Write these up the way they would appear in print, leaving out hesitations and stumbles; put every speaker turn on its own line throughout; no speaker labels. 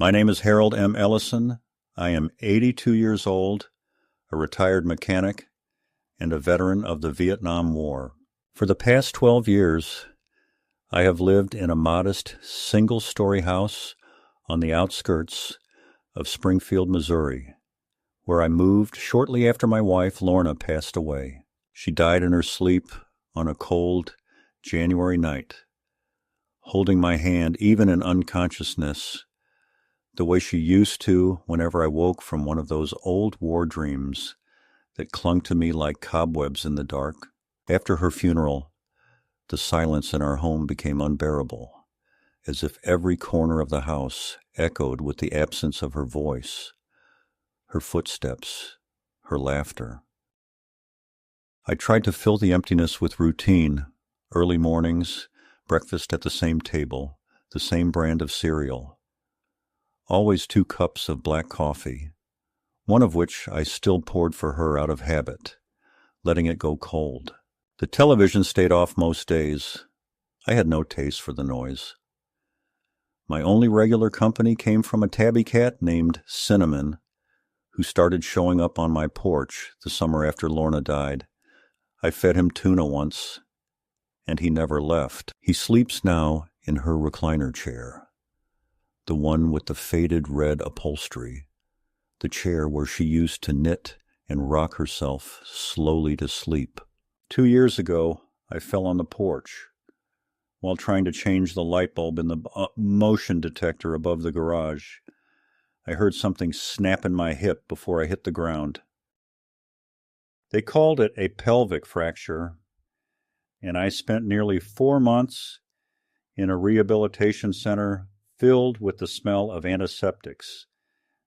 My name is Harold M. Ellison. I am 82 years old, a retired mechanic, and a veteran of the Vietnam War. For the past 12 years, I have lived in a modest single-story house on the outskirts of Springfield, Missouri, where I moved shortly after my wife, Lorna, passed away. She died in her sleep on a cold January night, holding my hand even in unconsciousness, the way she used to whenever I woke from one of those old war dreams that clung to me like cobwebs in the dark. After her funeral, the silence in our home became unbearable, as if every corner of the house echoed with the absence of her voice, her footsteps, her laughter. I tried to fill the emptiness with routine: early mornings, breakfast at the same table, the same brand of cereal, always 2 cups of black coffee, one of which I still poured for her out of habit, letting it go cold. The television stayed off most days. I had no taste for the noise. My only regular company came from a tabby cat named Cinnamon, who started showing up on my porch the summer after Lorna died. I fed him tuna once, and he never left. He sleeps now in her recliner chair, the one with the faded red upholstery, the chair where she used to knit and rock herself slowly to sleep. 2 years ago, I fell on the porch while trying to change the light bulb in the motion detector above the garage. I heard something snap in my hip before I hit the ground. They called it a pelvic fracture, and I spent nearly 4 months in a rehabilitation center filled with the smell of antiseptics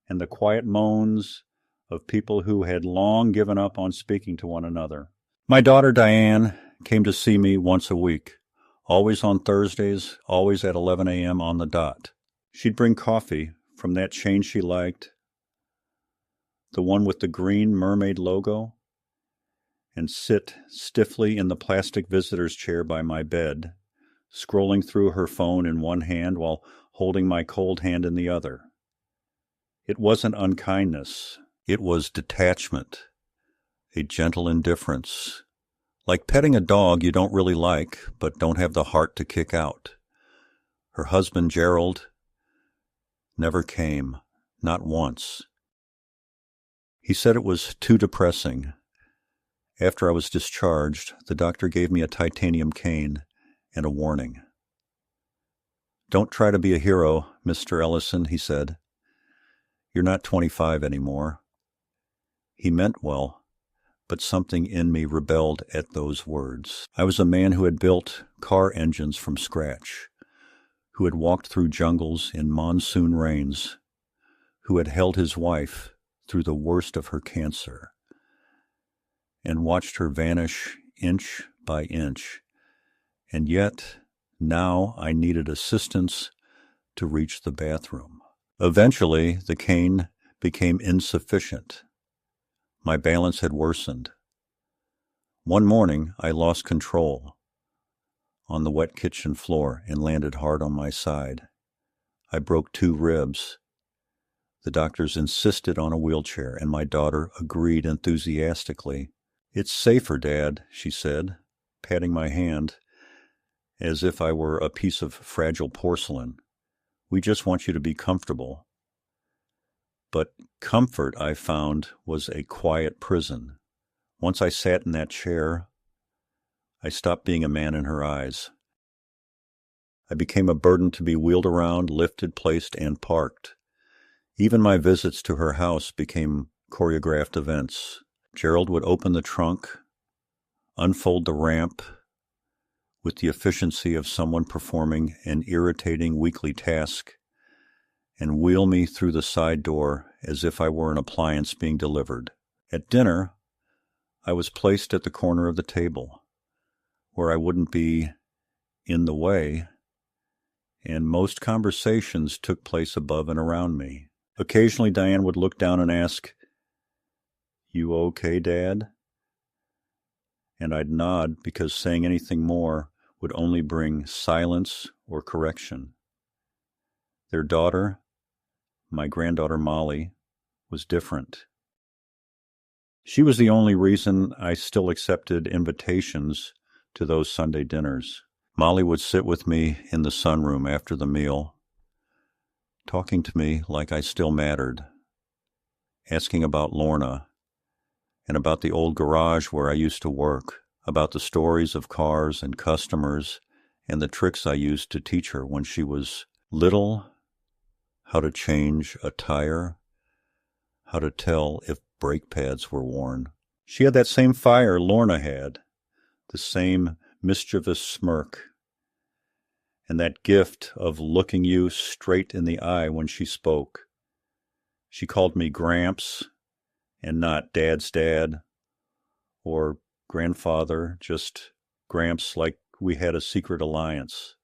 and the quiet moans of people who had long given up on speaking to one another. My daughter Diane came to see me once a week, always on Thursdays, always at 11 a.m. on the dot. She'd bring coffee from that chain she liked, the one with the green mermaid logo, and sit stiffly in the plastic visitor's chair by my bed, scrolling through her phone in one hand while holding my cold hand in the other. It wasn't unkindness. It was detachment, a gentle indifference, like petting a dog you don't really like but don't have the heart to kick out. Her husband, Gerald, never came, not once. He said it was too depressing. After I was discharged, the doctor gave me a titanium cane and a warning. "Don't try to be a hero, Mr. Ellison," he said. "You're not 25 anymore." He meant well, but something in me rebelled at those words. I was a man who had built car engines from scratch, who had walked through jungles in monsoon rains, who had held his wife through the worst of her cancer, and watched her vanish inch by inch. And yet, now I needed assistance to reach the bathroom. Eventually, the cane became insufficient. My balance had worsened. One morning, I lost control on the wet kitchen floor and landed hard on my side. I broke 2 ribs. The doctors insisted on a wheelchair, and my daughter agreed enthusiastically. "It's safer, Dad," she said, patting my hand as if I were a piece of fragile porcelain. "We just want you to be comfortable." But comfort, I found, was a quiet prison. Once I sat in that chair, I stopped being a man in her eyes. I became a burden to be wheeled around, lifted, placed, and parked. Even my visits to her house became choreographed events. Gerald would open the trunk, unfold the ramp with the efficiency of someone performing an irritating weekly task, and wheel me through the side door as if I were an appliance being delivered. At dinner, I was placed at the corner of the table, where I wouldn't be in the way, and most conversations took place above and around me. Occasionally, Diane would look down and ask, "You okay, Dad?" And I'd nod, because saying anything more would only bring silence or correction. Their daughter, my granddaughter Molly, was different. She was the only reason I still accepted invitations to those Sunday dinners. Molly would sit with me in the sunroom after the meal, talking to me like I still mattered, asking about Lorna and about the old garage where I used to work, about the stories of cars and customers and the tricks I used to teach her when she was little, how to change a tire, how to tell if brake pads were worn. She had that same fire Lorna had, the same mischievous smirk, and that gift of looking you straight in the eye when she spoke. She called me Gramps and not Dad's dad or grandfather, just Gramps, like we had a secret alliance.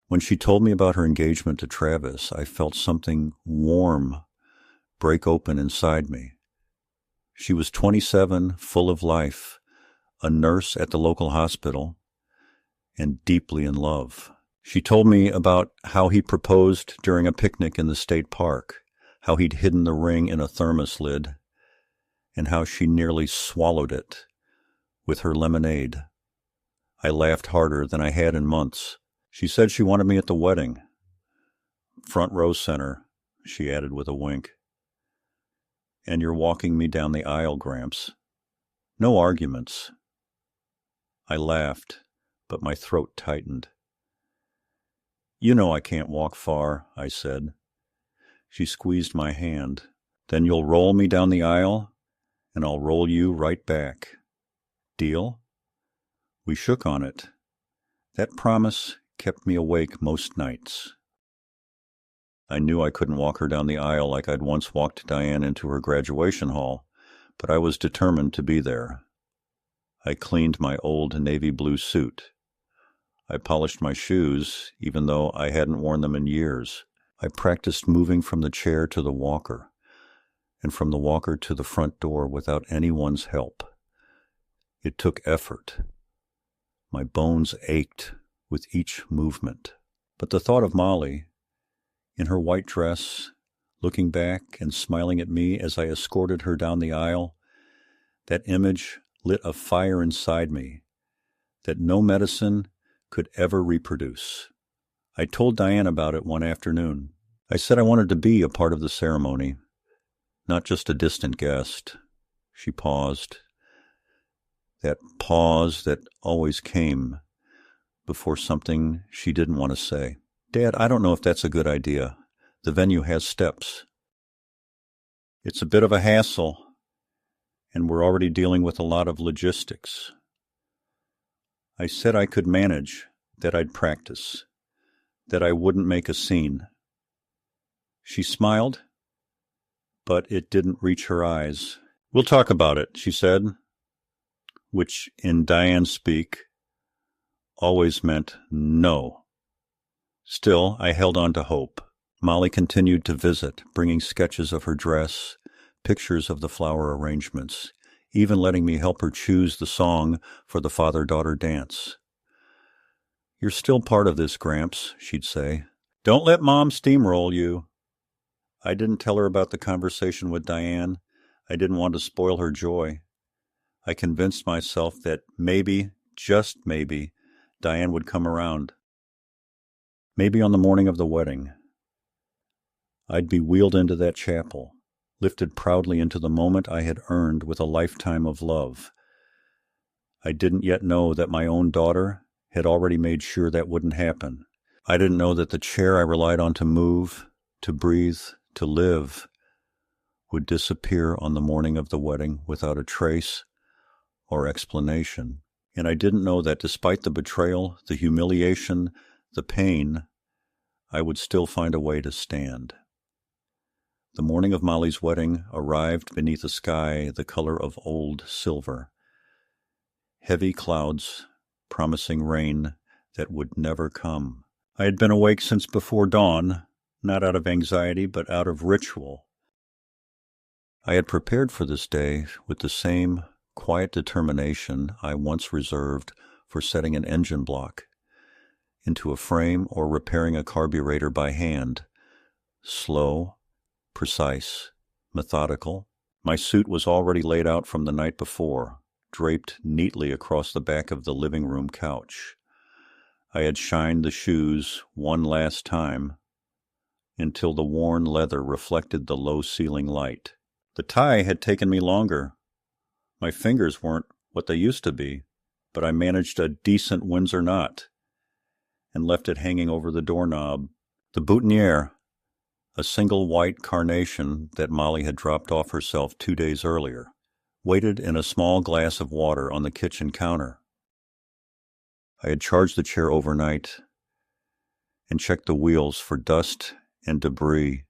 When she told me about her engagement to Travis, I felt something warm break open inside me. She was 27, full of life, a nurse at the local hospital, and deeply in love. She told me about how he proposed during a picnic in the state park, how he'd hidden the ring in a thermos lid, and how she nearly swallowed it with her lemonade. I laughed harder than I had in months. She said she wanted me at the wedding. Front row center, she added with a wink. And you're walking me down the aisle, Gramps. No arguments. I laughed, but my throat tightened. You know I can't walk far, I said. She squeezed my hand. Then you'll roll me down the aisle, and I'll roll you right back. Deal? We shook on it. That promise kept me awake most nights. I knew I couldn't walk her down the aisle like I'd once walked Diane into her graduation hall, but I was determined to be there. I cleaned my old navy blue suit. I polished my shoes, even though I hadn't worn them in years. I practiced moving from the chair to the walker, and from the walker to the front door without anyone's help. It took effort. My bones ached with each movement. But the thought of Molly, in her white dress, looking back and smiling at me as I escorted her down the aisle, that image lit a fire inside me that no medicine could ever reproduce. I told Diane about it one afternoon. I said I wanted to be a part of the ceremony, not just a distant guest. She paused. That pause that always came before something she didn't want to say. Dad, I don't know if that's a good idea. The venue has steps. It's a bit of a hassle, and we're already dealing with a lot of logistics. I said I could manage, that I'd practice, that I wouldn't make a scene. She smiled, but it didn't reach her eyes. We'll talk about it, she said, which in Diane speak always meant no. Still, I held on to hope. Molly continued to visit, bringing sketches of her dress, pictures of the flower arrangements, even letting me help her choose the song for the father-daughter dance. You're still part of this, Gramps, she'd say. Don't let Mom steamroll you. I didn't tell her about the conversation with Diane. I didn't want to spoil her joy. I convinced myself that maybe, just maybe, Diane would come around. Maybe on the morning of the wedding, I'd be wheeled into that chapel, lifted proudly into the moment I had earned with a lifetime of love. I didn't yet know that my own daughter had already made sure that wouldn't happen. I didn't know that the chair I relied on to move, to breathe, to live, would disappear on the morning of the wedding without a trace or explanation. And I didn't know that despite the betrayal, the humiliation, the pain, I would still find a way to stand. The morning of Molly's wedding arrived beneath a sky the color of old silver. Heavy clouds promising rain that would never come. I had been awake since before dawn, not out of anxiety, but out of ritual. I had prepared for this day with the same quiet determination I once reserved for setting an engine block into a frame or repairing a carburetor by hand, slow, precise, methodical. My suit was already laid out from the night before, draped neatly across the back of the living room couch. I had shined the shoes one last time until the worn leather reflected the low ceiling light. The tie had taken me longer. My fingers weren't what they used to be, but I managed a decent Windsor knot and left it hanging over the doorknob. The boutonniere, a single white carnation that Molly had dropped off herself 2 days earlier, waited in a small glass of water on the kitchen counter. I had charged the chair overnight and checked the wheels for dust and debris,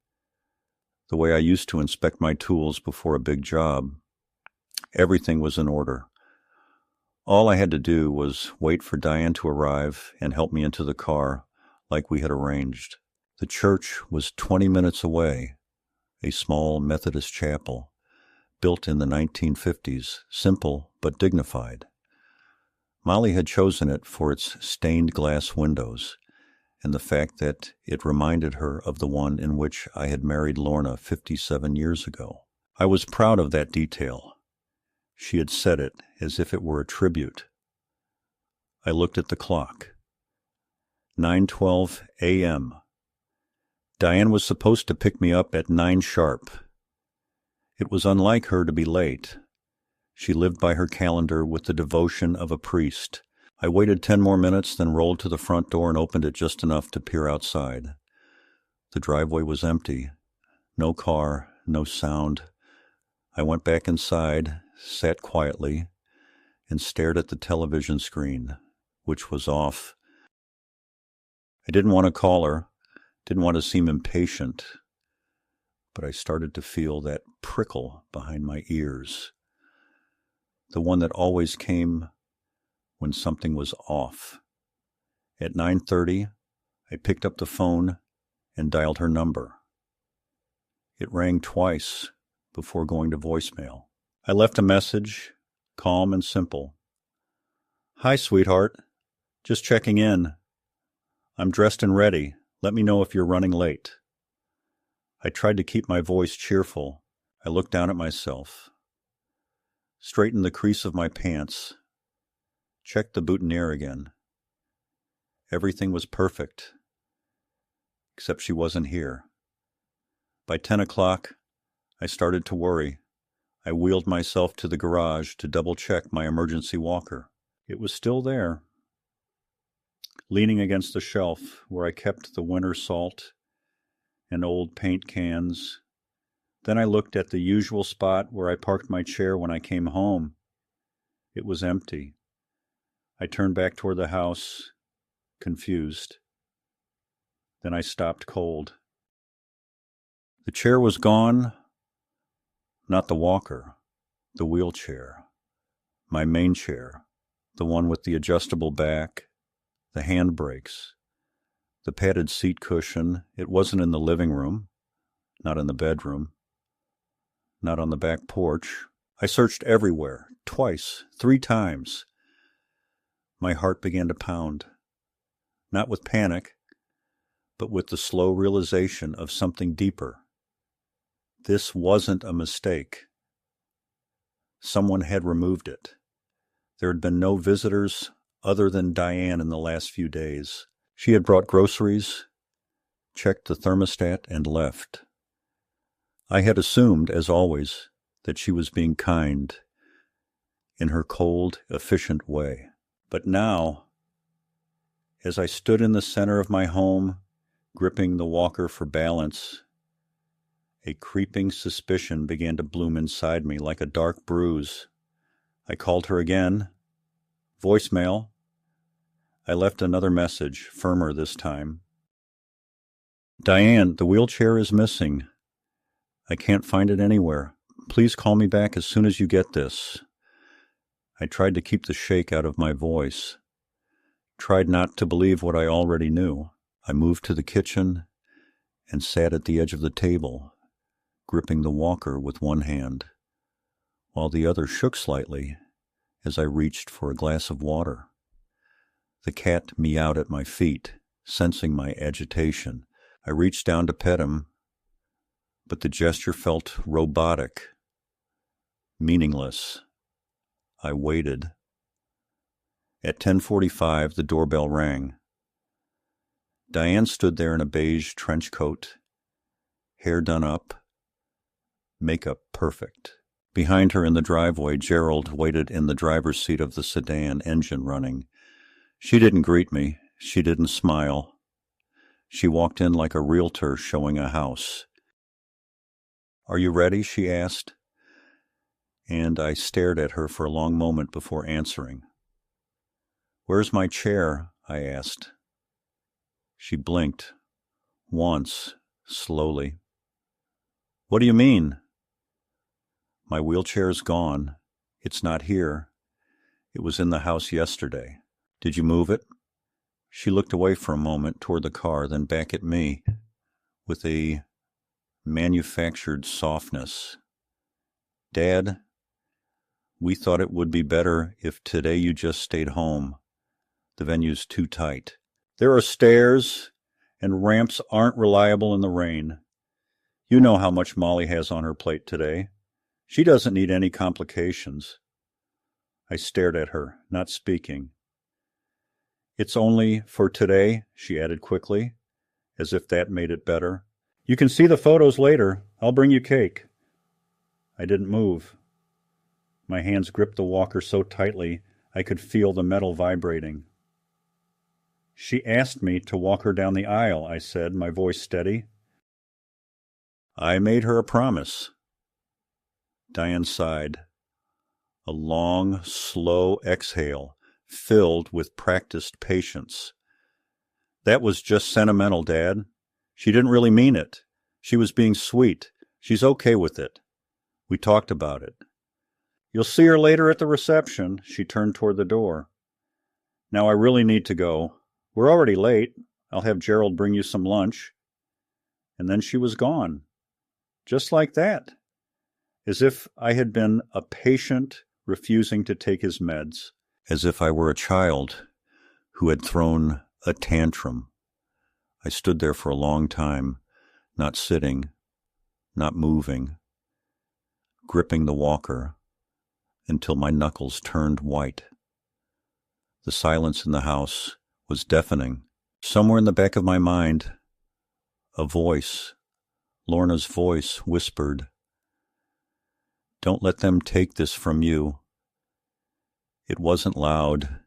the way I used to inspect my tools before a big job. Everything was in order. All I had to do was wait for Diane to arrive and help me into the car like we had arranged. The church was 20 minutes away, a small Methodist chapel, built in the 1950s, simple but dignified. Molly had chosen it for its stained glass windows and the fact that it reminded her of the one in which I had married Lorna 57 years ago. I was proud of that detail. She had said it as if it were a tribute. I looked at the clock. 9:12 a.m. Diane was supposed to pick me up at 9 sharp. It was unlike her to be late. She lived by her calendar with the devotion of a priest. I waited 10 more minutes, then rolled to the front door and opened it just enough to peer outside. The driveway was empty. No car, no sound. I went back inside, sat quietly, and stared at the television screen, which was off. I didn't want to call her, didn't want to seem impatient, but I started to feel that prickle behind my ears, the one that always came when something was off. At 9:30, I picked up the phone and dialed her number. It rang twice before going to voicemail. I left a message, calm and simple. "Hi, sweetheart. Just checking in. I'm dressed and ready. Let me know if you're running late." I tried to keep my voice cheerful. I looked down at myself, straightened the crease of my pants, checked the boutonniere again. Everything was perfect, except she wasn't here. By 10 o'clock, I started to worry. I wheeled myself to the garage to double-check my emergency walker. It was still there, leaning against the shelf where I kept the winter salt and old paint cans. Then I looked at the usual spot where I parked my chair when I came home. It was empty. I turned back toward the house, confused. Then I stopped cold. The chair was gone, not the walker, the wheelchair, my main chair, the one with the adjustable back, the handbrakes, the padded seat cushion. It wasn't in the living room, not in the bedroom, not on the back porch. I searched everywhere, twice, 3 times. My heart began to pound, not with panic, but with the slow realization of something deeper. This wasn't a mistake. Someone had removed it. There had been no visitors other than Diane in the last few days. She had brought groceries, checked the thermostat, and left. I had assumed, as always, that she was being kind in her cold, efficient way. But now, as I stood in the center of my home, gripping the walker for balance, a creeping suspicion began to bloom inside me like a dark bruise. I called her again. Voicemail. I left another message, firmer this time. "Diane, the wheelchair is missing. I can't find it anywhere. Please call me back as soon as you get this." I tried to keep the shake out of my voice, tried not to believe what I already knew. I moved to the kitchen and sat at the edge of the table, gripping the walker with one hand, while the other shook slightly as I reached for a glass of water. The cat meowed at my feet, sensing my agitation. I reached down to pet him, but the gesture felt robotic, meaningless. I waited. At 10:45, the doorbell rang. Diane stood there in a beige trench coat, hair done up, makeup perfect. Behind her in the driveway, Gerald waited in the driver's seat of the sedan, engine running. She didn't greet me. She didn't smile. She walked in like a realtor showing a house. "Are you ready?" she asked, and I stared at her for a long moment before answering. "Where's my chair?" I asked. She blinked, once, slowly. "What do you mean?" "My wheelchair's gone. It's not here. It was in the house yesterday. Did you move it?" She looked away for a moment toward the car, then back at me with a manufactured softness. "Dad, we thought it would be better if today you just stayed home. The venue's too tight. There are stairs, and ramps aren't reliable in the rain. You know how much Molly has on her plate today. She doesn't need any complications." I stared at her, not speaking. "It's only for today," she added quickly, as if that made it better. "You can see the photos later. I'll bring you cake." I didn't move. My hands gripped the walker so tightly I could feel the metal vibrating. "She asked me to walk her down the aisle," I said, my voice steady. "I made her a promise." Diane sighed. A long, slow exhale, filled with practiced patience. "That was just sentimental, Dad. She didn't really mean it. She was being sweet. She's okay with it. We talked about it. You'll see her later at the reception." She turned toward the door. "Now I really need to go. We're already late. I'll have Gerald bring you some lunch." And then she was gone. Just like that. As if I had been a patient refusing to take his meds. As if I were a child who had thrown a tantrum. I stood there for a long time, not sitting, not moving, gripping the walker until my knuckles turned white. The silence in the house was deafening. Somewhere in the back of my mind, a voice, Lorna's voice, whispered, "Don't let them take this from you." It wasn't loud.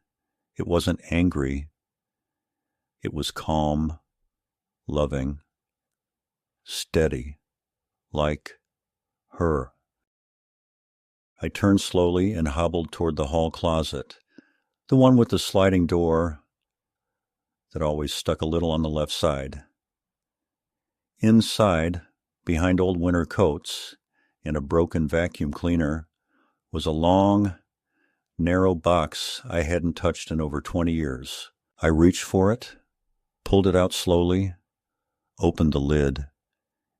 It wasn't angry. It was calm, loving, steady, like her. I turned slowly and hobbled toward the hall closet, the one with the sliding door that always stuck a little on the left side. Inside, behind old winter coats and a broken vacuum cleaner, was a long, narrow box I hadn't touched in over 20 years. I reached for it, pulled it out slowly, opened the lid.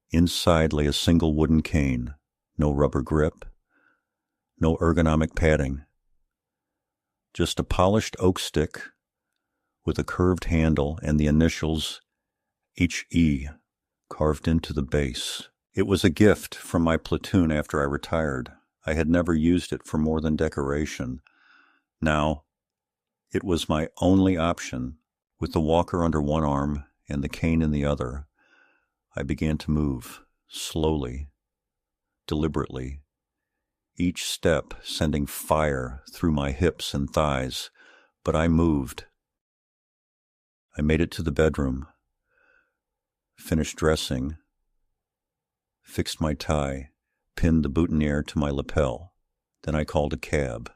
Inside lay a single wooden cane, no rubber grip, no ergonomic padding. Just a polished oak stick with a curved handle and the initials HE carved into the base. It was a gift from my platoon after I retired. I had never used it for more than decoration. Now, it was my only option. With the walker under one arm and the cane in the other, I began to move, slowly, deliberately, each step sending fire through my hips and thighs, but I moved. I made it to the bedroom, finished dressing, fixed my tie, pinned the boutonniere to my lapel. Then I called a cab.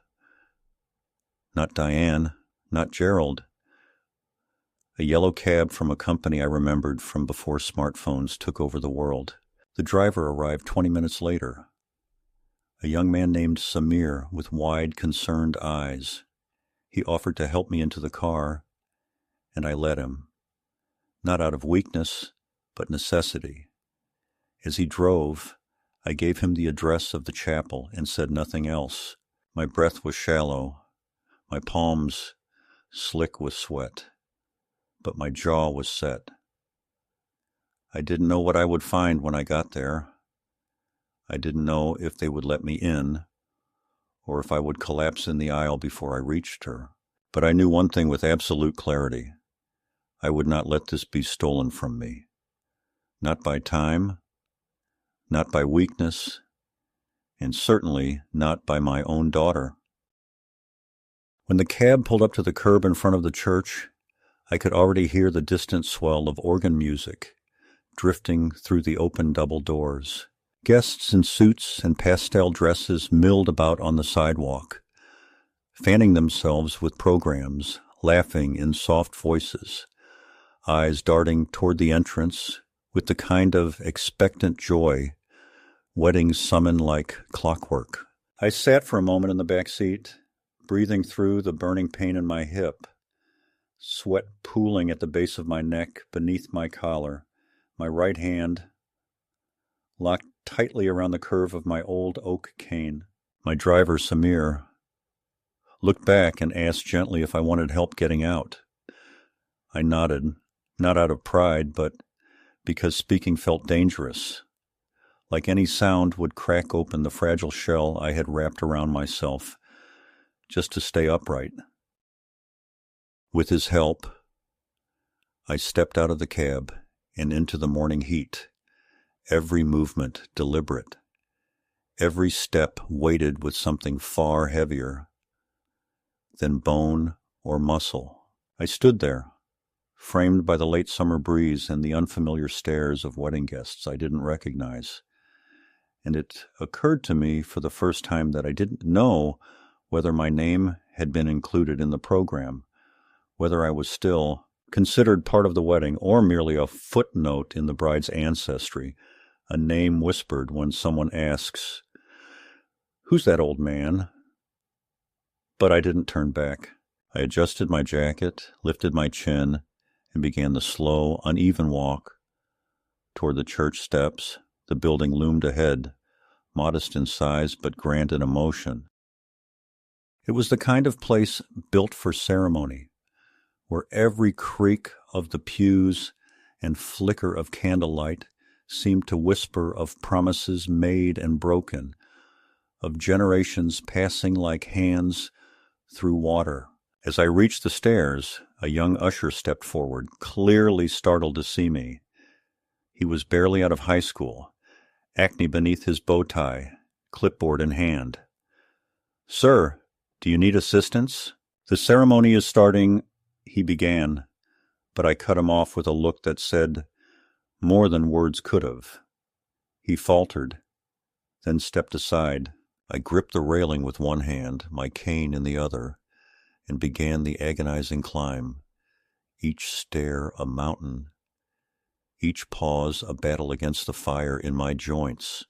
Not Diane, not Gerald. A yellow cab from a company I remembered from before smartphones took over the world. The driver arrived 20 minutes later. A young man named Samir with wide, concerned eyes. He offered to help me into the car, and I let him. Not out of weakness, but necessity. As he drove, I gave him the address of the chapel and said nothing else. My breath was shallow, my palms slick with sweat, but my jaw was set. I didn't know what I would find when I got there. I didn't know if they would let me in, or if I would collapse in the aisle before I reached her. But I knew one thing with absolute clarity. I would not let this be stolen from me. Not by time, not by weakness, and certainly not by my own daughter. When the cab pulled up to the curb in front of the church, I could already hear the distant swell of organ music drifting through the open double doors. Guests in suits and pastel dresses milled about on the sidewalk, fanning themselves with programs, laughing in soft voices, eyes darting toward the entrance with the kind of expectant joy weddings summon like clockwork. I sat for a moment in the back seat, breathing through the burning pain in my hip, sweat pooling at the base of my neck beneath my collar, my right hand locked tightly around the curve of my old oak cane. My driver, Samir, looked back and asked gently if I wanted help getting out. I nodded, not out of pride, but because speaking felt dangerous. Like any sound would crack open the fragile shell I had wrapped around myself just to stay upright. With his help, I stepped out of the cab and into the morning heat, every movement deliberate, every step weighted with something far heavier than bone or muscle. I stood there, framed by the late summer breeze and the unfamiliar stares of wedding guests I didn't recognize. And it occurred to me for the first time that I didn't know whether my name had been included in the program, whether I was still considered part of the wedding or merely a footnote in the bride's ancestry, a name whispered when someone asks, "Who's that old man?" But I didn't turn back. I adjusted my jacket, lifted my chin, and began the slow, uneven walk toward the church steps. The building loomed ahead, modest in size but grand in emotion. It was the kind of place built for ceremony, where every creak of the pews and flicker of candlelight seemed to whisper of promises made and broken, of generations passing like hands through water. As I reached the stairs, a young usher stepped forward, clearly startled to see me. He was barely out of high school, acne beneath his bow tie, clipboard in hand. "Sir, do you need assistance? The ceremony is starting," he began, but I cut him off with a look that said more than words could have. He faltered, then stepped aside. I gripped the railing with one hand, my cane in the other, and began the agonizing climb, each stair a mountain, each pause a battle against the fire in my joints.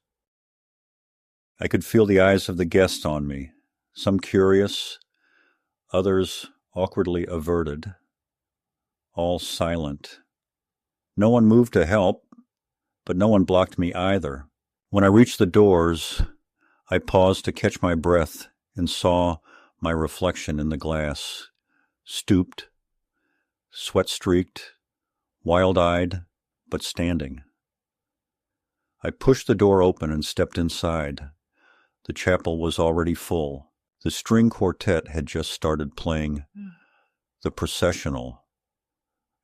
I could feel the eyes of the guests on me, some curious, others awkwardly averted, all silent. No one moved to help, but no one blocked me either. When I reached the doors, I paused to catch my breath and saw my reflection in the glass, stooped, sweat-streaked, wild-eyed, but standing. I pushed the door open and stepped inside. The chapel was already full. The string quartet had just started playing the processional,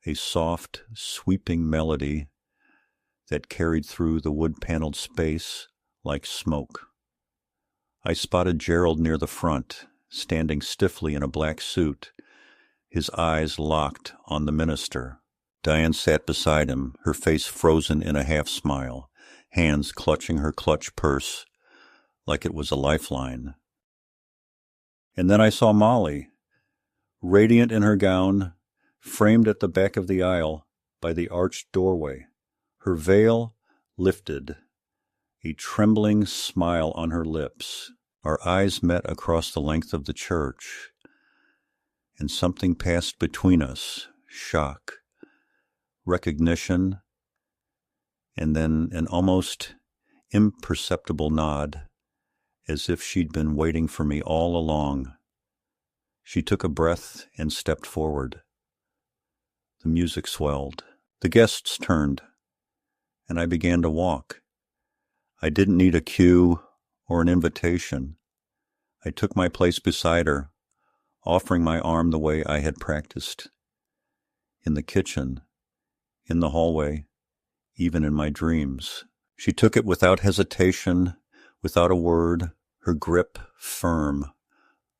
a soft, sweeping melody that carried through the wood-paneled space like smoke. I spotted Gerald near the front, standing stiffly in a black suit, his eyes locked on the minister. Diane sat beside him, her face frozen in a half-smile, hands clutching her clutch purse like it was a lifeline. And then I saw Molly, radiant in her gown, framed at the back of the aisle by the arched doorway, her veil lifted, a trembling smile on her lips. Our eyes met across the length of the church, and something passed between us, shock, recognition, and then an almost imperceptible nod, as if she'd been waiting for me all along. She took a breath and stepped forward. The music swelled. The guests turned, and I began to walk. I didn't need a cue or an invitation. I took my place beside her, offering my arm the way I had practiced. In the kitchen, in the hallway, even in my dreams. She took it without hesitation, without a word, her grip firm,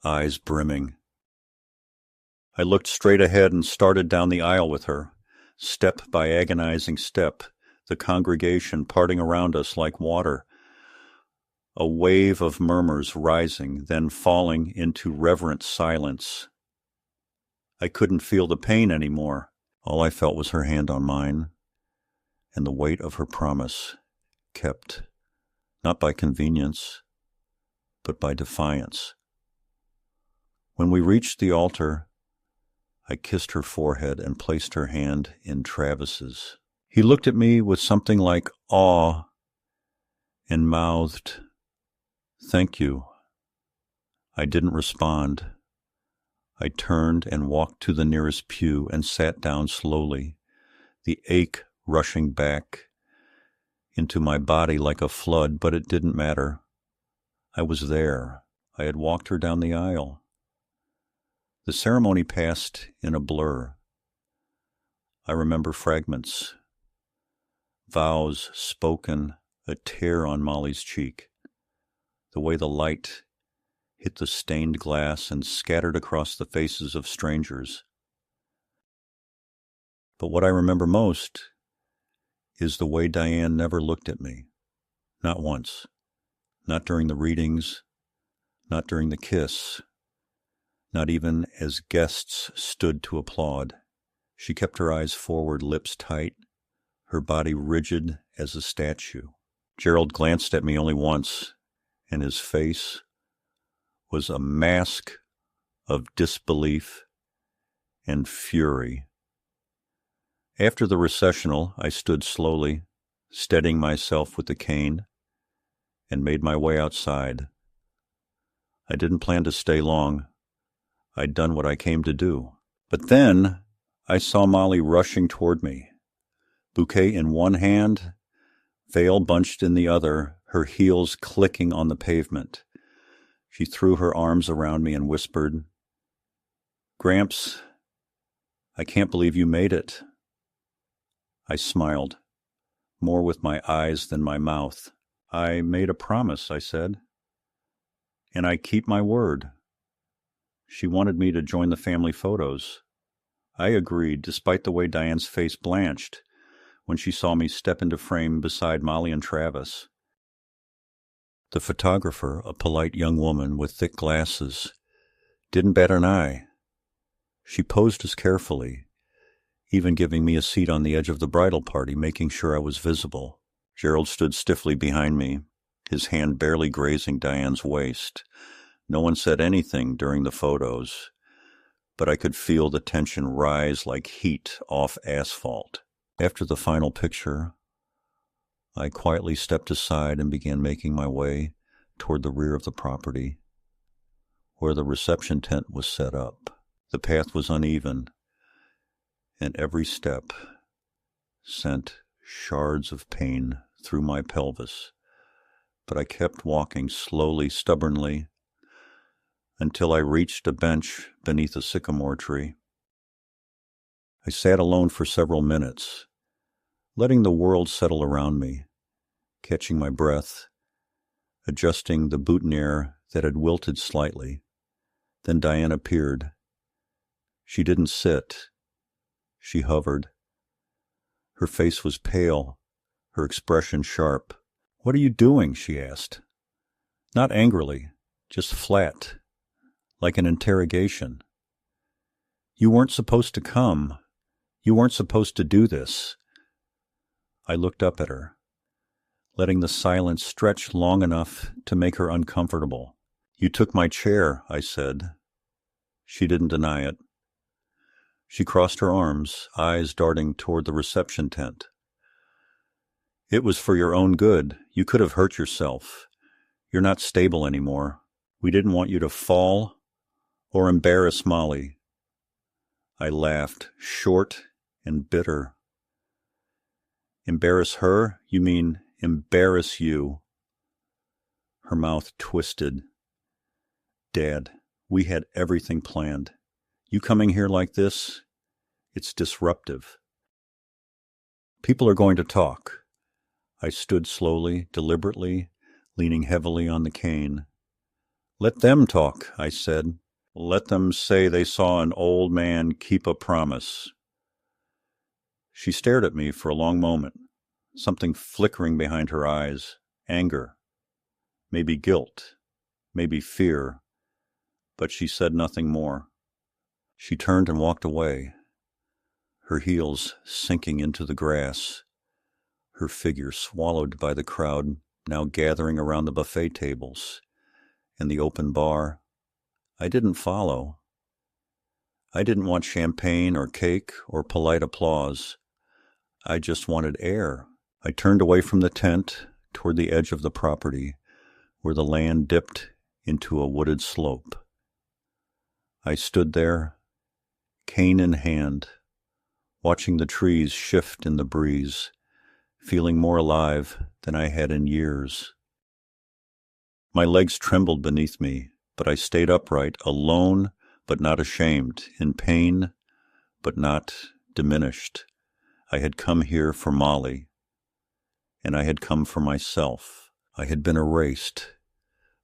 eyes brimming. I looked straight ahead and started down the aisle with her, step by agonizing step, the congregation parting around us like water, a wave of murmurs rising, then falling into reverent silence. I couldn't feel the pain anymore. All I felt was her hand on mine, and the weight of her promise, kept, not by convenience, but by defiance. When we reached the altar, I kissed her forehead and placed her hand in Travis's. He looked at me with something like awe and mouthed, "Thank you." I didn't respond. I turned and walked to the nearest pew and sat down slowly, the ache rushing back into my body like a flood, but it didn't matter. I was there. I had walked her down the aisle. The ceremony passed in a blur. I remember fragments, vows spoken, a tear on Molly's cheek, the way the light hit the stained glass and scattered across the faces of strangers. But what I remember most is the way Diane never looked at me. Not once. Not during the readings, not during the kiss, not even as guests stood to applaud. She kept her eyes forward, lips tight, her body rigid as a statue. Gerald glanced at me only once, and his face was a mask of disbelief and fury. After the recessional, I stood slowly, steadying myself with the cane, and made my way outside. I didn't plan to stay long. I'd done what I came to do. But then I saw Molly rushing toward me, bouquet in one hand, veil bunched in the other, her heels clicking on the pavement. She threw her arms around me and whispered, "Gramps, I can't believe you made it." I smiled, more with my eyes than my mouth. "I made a promise," I said, "and I keep my word." She wanted me to join the family photos. I agreed, despite the way Diane's face blanched when she saw me step into frame beside Molly and Travis. The photographer, a polite young woman with thick glasses, didn't bat an eye. She posed as carefully, even giving me a seat on the edge of the bridal party, making sure I was visible. Gerald stood stiffly behind me, his hand barely grazing Diane's waist. No one said anything during the photos, but I could feel the tension rise like heat off asphalt. After the final picture, I quietly stepped aside and began making my way toward the rear of the property, where the reception tent was set up. The path was uneven, and every step sent shards of pain through my pelvis, but I kept walking slowly, stubbornly, until I reached a bench beneath a sycamore tree. I sat alone for several minutes, letting the world settle around me, catching my breath, adjusting the boutonniere that had wilted slightly. Then Diane appeared. She didn't sit. She hovered. Her face was pale, her expression sharp. "What are you doing?" she asked. Not angrily, just flat, like an interrogation. "You weren't supposed to come. You weren't supposed to do this." I looked up at her, letting the silence stretch long enough to make her uncomfortable. "You took my chair," I said. She didn't deny it. She crossed her arms, eyes darting toward the reception tent. "It was for your own good. You could have hurt yourself. You're not stable anymore. We didn't want you to fall or embarrass Molly." I laughed, short and bitter. "Embarrass her? You mean embarrass you?" Her mouth twisted. Dad, we had everything planned. You coming here like this? It's disruptive. People are going to talk. I stood slowly, deliberately, leaning heavily on the cane. Let them talk, I said. Let them say they saw an old man keep a promise. She stared at me for a long moment, something flickering behind her eyes, anger, maybe guilt, maybe fear, but she said nothing more. She turned and walked away, her heels sinking into the grass, her figure swallowed by the crowd now gathering around the buffet tables and the open bar. I didn't follow. I didn't want champagne or cake or polite applause. I just wanted air. I turned away from the tent toward the edge of the property, where the land dipped into a wooded slope. I stood there, cane in hand, watching the trees shift in the breeze, feeling more alive than I had in years. My legs trembled beneath me, but I stayed upright, alone but not ashamed, in pain but not diminished. I had come here for Molly, and I had come for myself. I had been erased,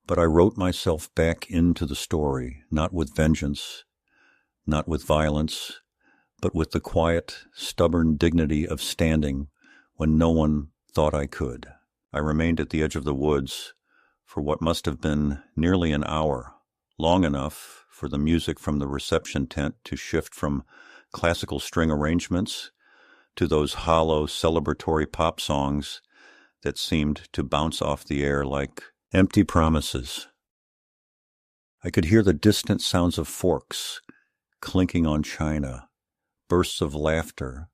but I wrote myself back into the story, not with vengeance, not with violence, but with the quiet, stubborn dignity of standing when no one thought I could. I remained at the edge of the woods for what must have been nearly an hour, long enough for the music from the reception tent to shift from classical string arrangements to those hollow celebratory pop songs that seemed to bounce off the air like empty promises. I could hear the distant sounds of forks clinking on china, bursts of laughter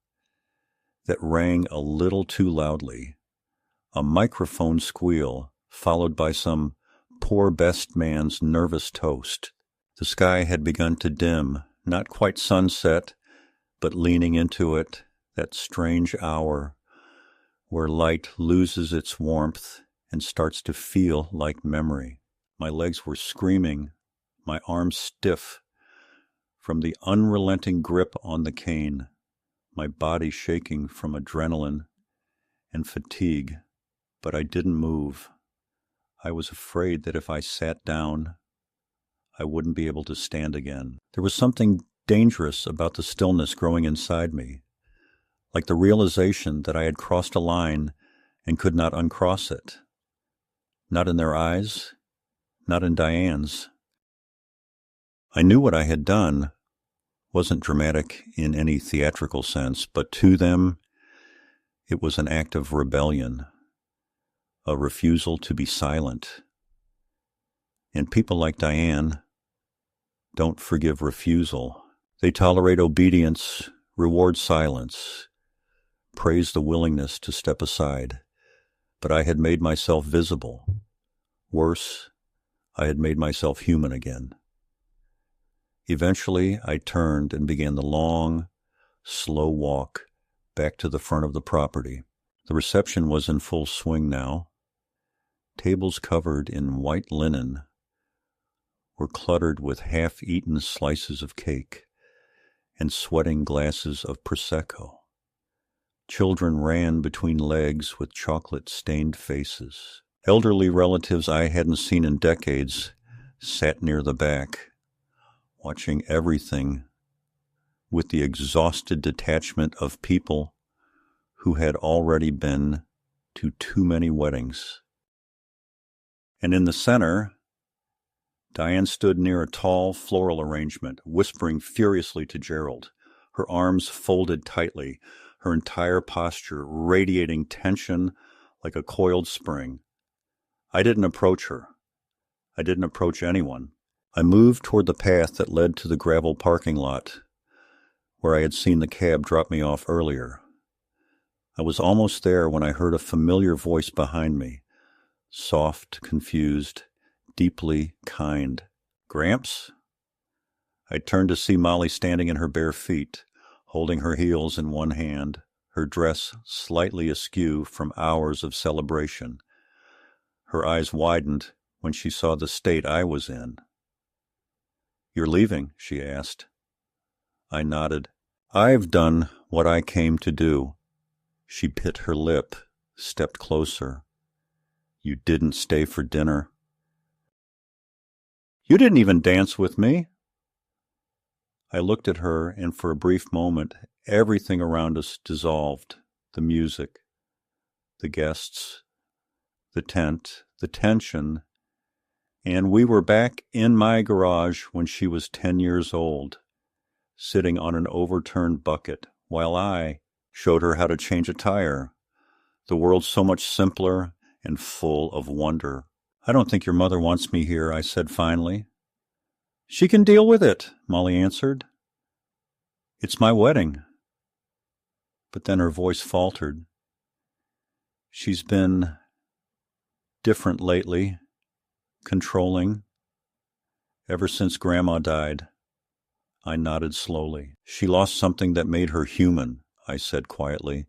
that rang a little too loudly, a microphone squeal followed by some poor best man's nervous toast. The sky had begun to dim, not quite sunset, but leaning into it, that strange hour where light loses its warmth and starts to feel like memory. My legs were screaming, my arms stiff from the unrelenting grip on the cane, my body shaking from adrenaline and fatigue, but I didn't move. I was afraid that if I sat down, I wouldn't be able to stand again. There was something dangerous about the stillness growing inside me, like the realization that I had crossed a line and could not uncross it. Not in their eyes, not in Diane's. I knew what I had done wasn't dramatic in any theatrical sense, but to them, it was an act of rebellion, a refusal to be silent. And people like Diane don't forgive refusal. They tolerate obedience, reward silence, praise the willingness to step aside. But I had made myself visible. Worse, I had made myself human again. Eventually, I turned and began the long, slow walk back to the front of the property. The reception was in full swing now. Tables covered in white linen were cluttered with half-eaten slices of cake and sweating glasses of Prosecco. Children ran between legs with chocolate-stained faces. Elderly relatives I hadn't seen in decades sat near the back, watching everything with the exhausted detachment of people who had already been to too many weddings. And in the center, Diane stood near a tall floral arrangement, whispering furiously to Gerald, her arms folded tightly, her entire posture radiating tension like a coiled spring. I didn't approach her. I didn't approach anyone. I moved toward the path that led to the gravel parking lot, where I had seen the cab drop me off earlier. I was almost there when I heard a familiar voice behind me, soft, confused, deeply kind. Gramps? I turned to see Molly standing in her bare feet, holding her heels in one hand, her dress slightly askew from hours of celebration. Her eyes widened when she saw the state I was in. "You're leaving?" she asked. I nodded. "I've done what I came to do." She bit her lip, stepped closer. "You didn't stay for dinner." "You didn't even dance with me." I looked at her, and for a brief moment, everything around us dissolved. The music, the guests, the tent, the tension, and we were back in my garage when she was 10 years old, sitting on an overturned bucket, while I showed her how to change a tire. The world's so much simpler and full of wonder. "I don't think your mother wants me here," I said finally. "She can deal with it," Molly answered. "It's my wedding." But then her voice faltered. "She's been different lately, controlling, ever since Grandma died." I nodded slowly. "She lost something that made her human," I said quietly.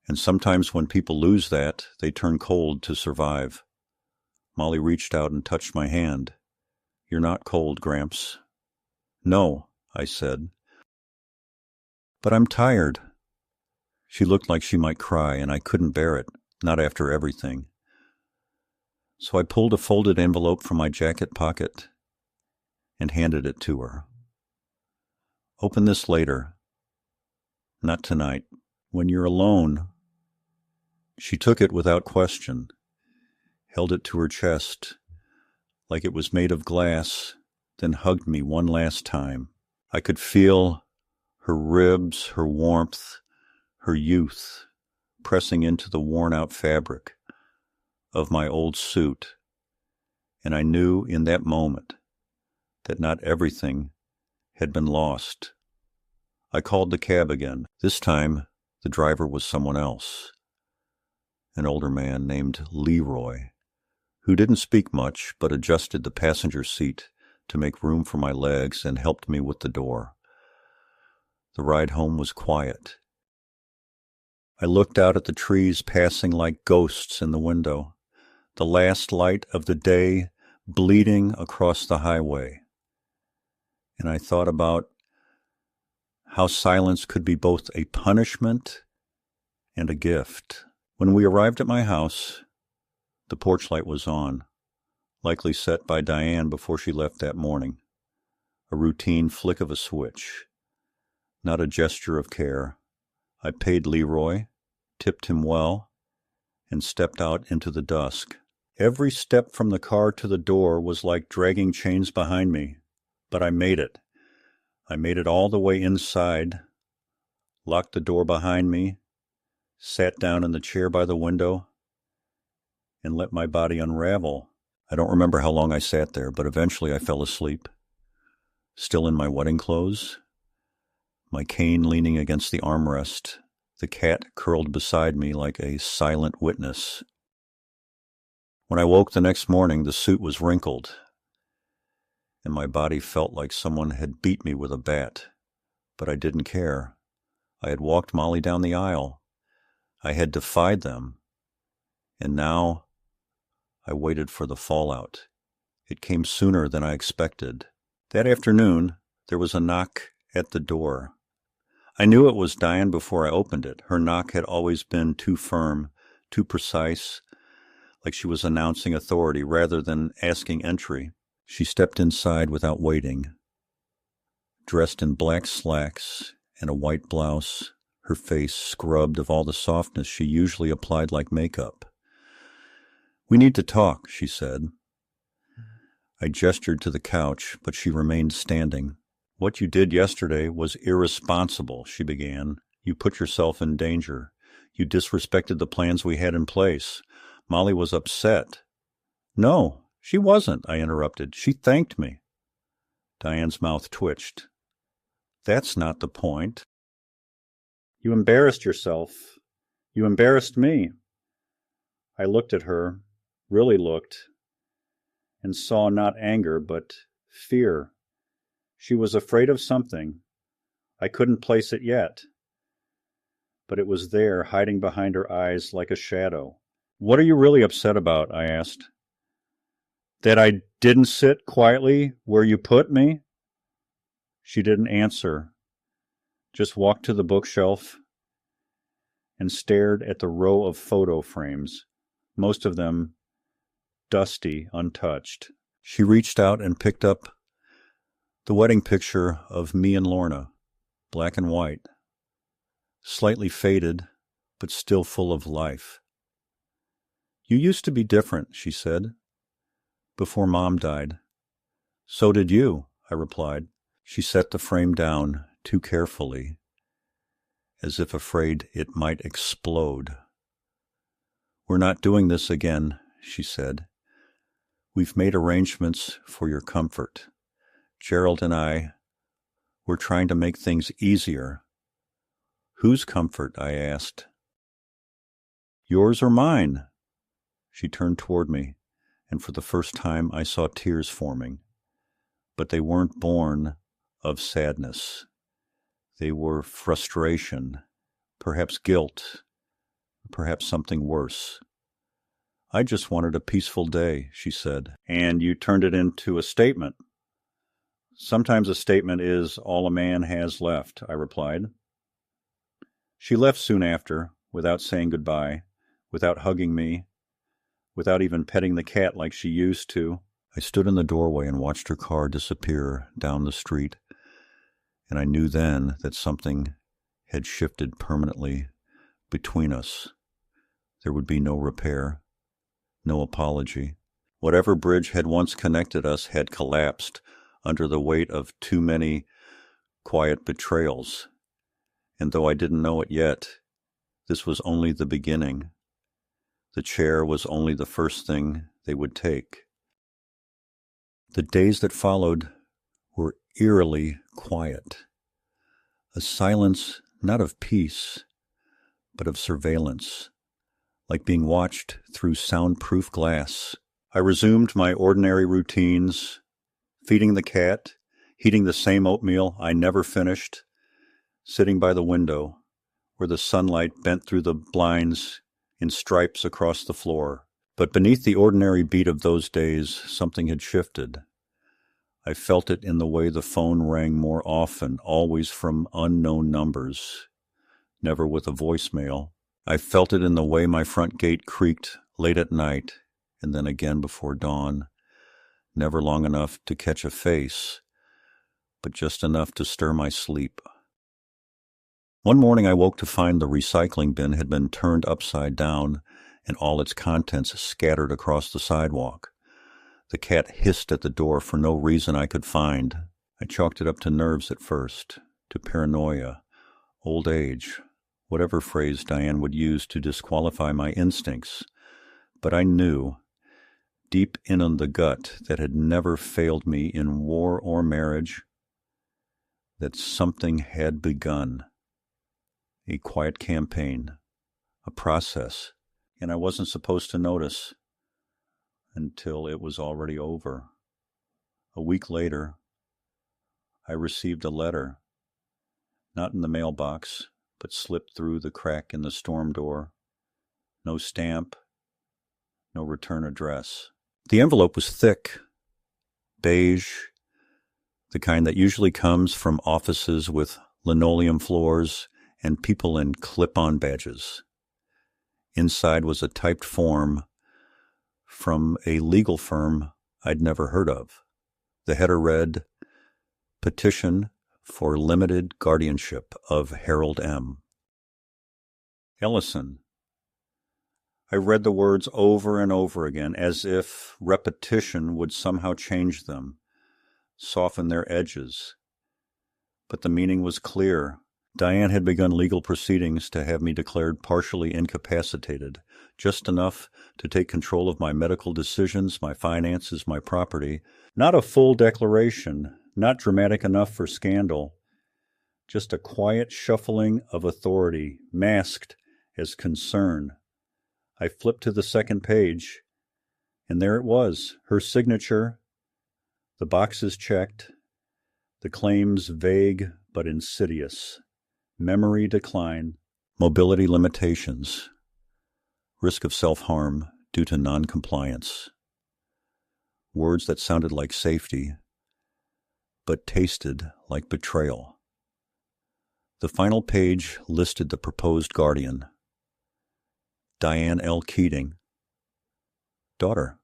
"And sometimes when people lose that, they turn cold to survive." Molly reached out and touched my hand. "You're not cold, Gramps." "No," I said. "But I'm tired." She looked like she might cry, and I couldn't bear it, not after everything. So I pulled a folded envelope from my jacket pocket and handed it to her. "Open this later. Not tonight. When you're alone." She took it without question, held it to her chest like it was made of glass, then hugged me one last time. I could feel her ribs, her warmth, her youth pressing into the worn-out fabric of my old suit, and I knew in that moment that not everything had been lost. I called the cab again. This time, the driver was someone else, an older man named Leroy, who didn't speak much but adjusted the passenger seat to make room for my legs and helped me with the door. The ride home was quiet. I looked out at the trees passing like ghosts in the window, the last light of the day bleeding across the highway. And I thought about how silence could be both a punishment and a gift. When we arrived at my house, the porch light was on, likely set by Diane before she left that morning. A routine flick of a switch, not a gesture of care. I paid Leroy, tipped him well, and stepped out into the dusk. Every step from the car to the door was like dragging chains behind me, but I made it. I made it all the way inside, locked the door behind me, sat down in the chair by the window, and let my body unravel. I don't remember how long I sat there, but eventually I fell asleep, still in my wedding clothes, my cane leaning against the armrest, the cat curled beside me like a silent witness. When I woke the next morning, the suit was wrinkled, and my body felt like someone had beat me with a bat. But I didn't care. I had walked Molly down the aisle. I had defied them. And now I waited for the fallout. It came sooner than I expected. That afternoon, there was a knock at the door. I knew it was Diane before I opened it. Her knock had always been too firm, too precise, like she was announcing authority rather than asking entry. She stepped inside without waiting, dressed in black slacks and a white blouse, her face scrubbed of all the softness she usually applied like makeup. "We need to talk," she said. I gestured to the couch, but she remained standing. "What you did yesterday was irresponsible," she began. "You put yourself in danger. You disrespected the plans we had in place. Molly was upset." "No, she wasn't," I interrupted. "She thanked me." Diane's mouth twitched. "That's not the point. You embarrassed yourself. You embarrassed me." I looked at her, really looked, and saw not anger, but fear. She was afraid of something. I couldn't place it yet, but it was there, hiding behind her eyes like a shadow. "What are you really upset about?" I asked. That I didn't sit quietly where you put me? She didn't answer, just walked to the bookshelf and stared at the row of photo frames, most of them dusty, untouched. She reached out and picked up the wedding picture of me and Lorna, black and white, slightly faded, but still full of life. You used to be different, she said, before Mom died. So did you, I replied. She set the frame down too carefully, as if afraid it might explode. We're not doing this again, she said. We've made arrangements for your comfort. Gerald and I were trying to make things easier. Whose comfort? I asked. Yours or mine? She turned toward me, and for the first time I saw tears forming. But they weren't born of sadness. They were frustration, perhaps guilt, perhaps something worse. I just wanted a peaceful day, she said, and you turned it into a statement. Sometimes a statement is all a man has left, I replied. She left soon after, without saying goodbye, without hugging me, without even petting the cat like she used to. I stood in the doorway and watched her car disappear down the street, and I knew then that something had shifted permanently between us. There would be no repair, no apology. Whatever bridge had once connected us had collapsed under the weight of too many quiet betrayals. And though I didn't know it yet, this was only the beginning. The chair was only the first thing they would take. The days that followed were eerily quiet, a silence not of peace, but of surveillance, like being watched through soundproof glass. I resumed my ordinary routines, feeding the cat, heating the same oatmeal I never finished, sitting by the window where the sunlight bent through the blinds in stripes across the floor. But beneath the ordinary beat of those days, something had shifted. I felt it in the way the phone rang more often, always from unknown numbers, never with a voicemail. I felt it in the way my front gate creaked late at night, and then again before dawn, never long enough to catch a face, but just enough to stir my sleep. One morning I woke to find the recycling bin had been turned upside down and all its contents scattered across the sidewalk. The cat hissed at the door for no reason I could find. I chalked it up to nerves at first, to paranoia, old age, whatever phrase Diane would use to disqualify my instincts. But I knew, deep in on the gut that had never failed me in war or marriage, that something had begun. A quiet campaign, a process, and I wasn't supposed to notice until it was already over. A week later, I received a letter, not in the mailbox, but slipped through the crack in the storm door. No stamp, no return address. The envelope was thick, beige, the kind that usually comes from offices with linoleum floors and people in clip-on badges. Inside was a typed form from a legal firm I'd never heard of. The header read, Petition for Limited Guardianship of Harold M. Ellison. I read the words over and over again, as if repetition would somehow change them, soften their edges. But the meaning was clear. Diane had begun legal proceedings to have me declared partially incapacitated, just enough to take control of my medical decisions, my finances, my property. Not a full declaration, not dramatic enough for scandal, just a quiet shuffling of authority, masked as concern. I flipped to the second page, and there it was, her signature, the boxes checked, the claims vague but insidious. Memory decline, mobility limitations, risk of self-harm due to non-compliance. words that sounded like safety, but tasted like betrayal. The final page listed the proposed guardian, Diane L. Keating. Daughter.